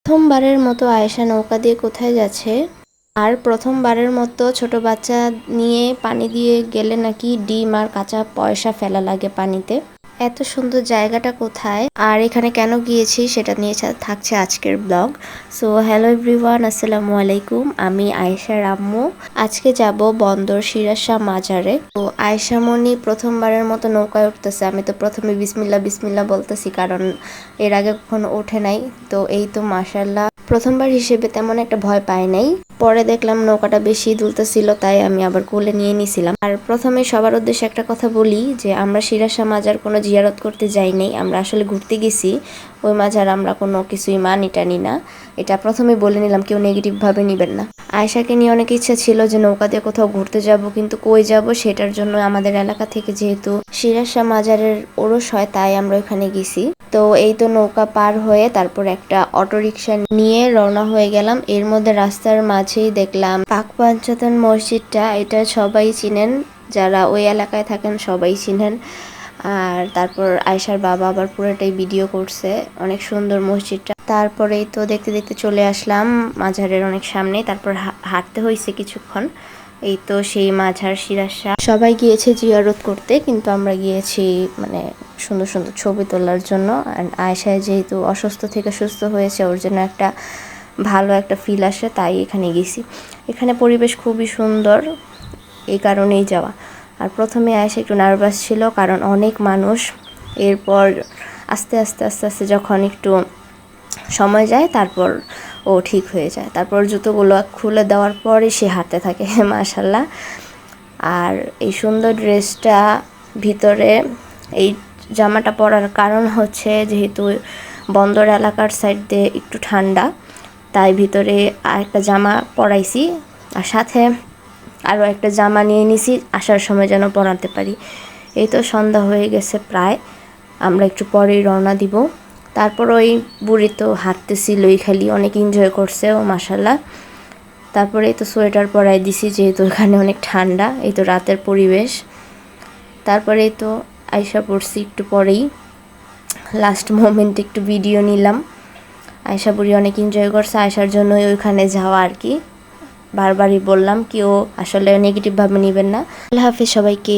প্রথমবারের মতো আয়েশা নৌকা দিয়ে কোথায় যাচ্ছে, আর প্রথমবারের মতো ছোট বাচ্চা নিয়ে পানি দিয়ে গেলে নাকি ডিম আর কাঁচা পয়সা ফেলা লাগে পানিতে। এত সুন্দর জায়গাটা কোথায় আর এখানে কেন গিয়েছি সেটা নিয়ে থাকছে আজকের ব্লগ। সো হ্যালো এভরিওয়ান, আসসালামু আলাইকুম। আমি আয়েশার আম্মু। আজকে যাব বন্দর শিরাজ শাহ মাজারে। তো আয়েশা মনি প্রথমবারের মতো নৌকায় উঠতেছে। আমি তো প্রথমে বিসমিল্লা বিসমিল্লা বলতেছি, কারণ এর আগে কখনো ওঠে নাই। তো এই তো মাশাল্লাহ প্রথমবার হিসেবে তেমন একটা ভয় পাই নাই। পরে দেখলাম নৌকাটা বেশি দুলতেছিল, তাই আমি আবার কোলে নিয়ে নিছিলাম। আর প্রথমে সবার উদ্দেশ্যে একটা কথা বলি যে আমরা শিরাজ শাহ মাজার কোনো জিয়ারত করতে যাই নাই, আমরা আসলে ঘুরতে গেছি। ওই মাজার আমরা কোনো কিছুই মানি টানি না, এটা প্রথমে বলে নিলাম, কেউ নেগেটিভভাবে নেবেন না। আয়েশাকে নিয়ে অনেক ইচ্ছা ছিল যে নৌকা দিয়ে কোথাও ঘুরতে যাব, কিন্তু কই যাব সেটার জন্য আমাদের এলাকা থেকে যেহেতু শিরাজ শাহ মাজারের ওরস হয়, তাই আমরা ওখানে গেছি। তো এই তো নৌকা পার হয়ে তারপর একটা অটোরিকশা নিয়ে রওনা হয়ে গেলাম। এর মধ্যে রাস্তার মাঝেই দেখলাম পাক পাঞ্চাতন মসজিদটা, এটা সবাই চিনেন, যারা ওই এলাকায় থাকেন সবাই চিনেন। আর তারপর আয়েশার বাবা আবার পুরোটাই ভিডিও করছে, অনেক সুন্দর মসজিদটা। তারপরেই তো দেখতে দেখতে চলে আসলাম মাজারের অনেক সামনে। তারপর হাঁটতে হয়েছে কিছুক্ষণ। এই তো সেই মাজার শিরাজ শাহ। সবাই গিয়েছে জিয়ারত করতে, কিন্তু আমরা গিয়েছি মানে সুন্দর সুন্দর ছবি তোলার জন্য। আর আয়েশায় যেহেতু অসুস্থ থেকে সুস্থ হয়েছে, ওর জন্য একটা ভালো একটা ফিল আসে, তাই এখানে গেছি। এখানে পরিবেশ খুবই সুন্দর, এই কারণেই যাওয়া। আর প্রথমে আয়েশা একটু নার্ভাস ছিল, কারণ অনেক মানুষ। এরপর আস্তে আস্তে আস্তে আস্তে যখন একটু সময় যায়, তারপর ও ঠিক হয়ে যায়। তারপর জুতোগুলো খুলে দেওয়ার পরে সে হাঁটতে থাকে মাশাল্লাহ। আর এই সুন্দর ড্রেসটা ভিতরে, এই জামাটা পরার কারণ হচ্ছে যেহেতু বন্দর এলাকার সাইড দিয়ে একটু ঠান্ডা, তাই ভিতরে আরেকটা জামা পরাইছি, আর সাথে আরও একটা জামা নিয়ে নিছি আসার সময় যেন পরাতে পারি। এই তো সন্ধ্যা হয়ে গেছে প্রায়, আমরা একটু পরেই রওনা দিব। তারপর ওই বুড়ি তো হাঁটতেছিলই খালি, অনেক এনজয় করছে ও মাশাল্লাহ। তারপরে এই তো সোয়েটার পরাই দিছি, যেহেতু এখানে অনেক ঠান্ডা। এই তো রাতের পরিবেশ। তারপরে এই তো আয়েশা পড়ছি একটু পরেই, লাস্ট মোমেন্টে একটু ভিডিও নিলাম। আয়েশা বুড়ি অনেক এনজয় করছে, আয়েশার জন্যই ওইখানে যাওয়া আর কি। বারবারই বললাম, কেউ আসলে নেগেটিভভাবে নেবেন না। আল্লাহ হাফেজ সবাইকে।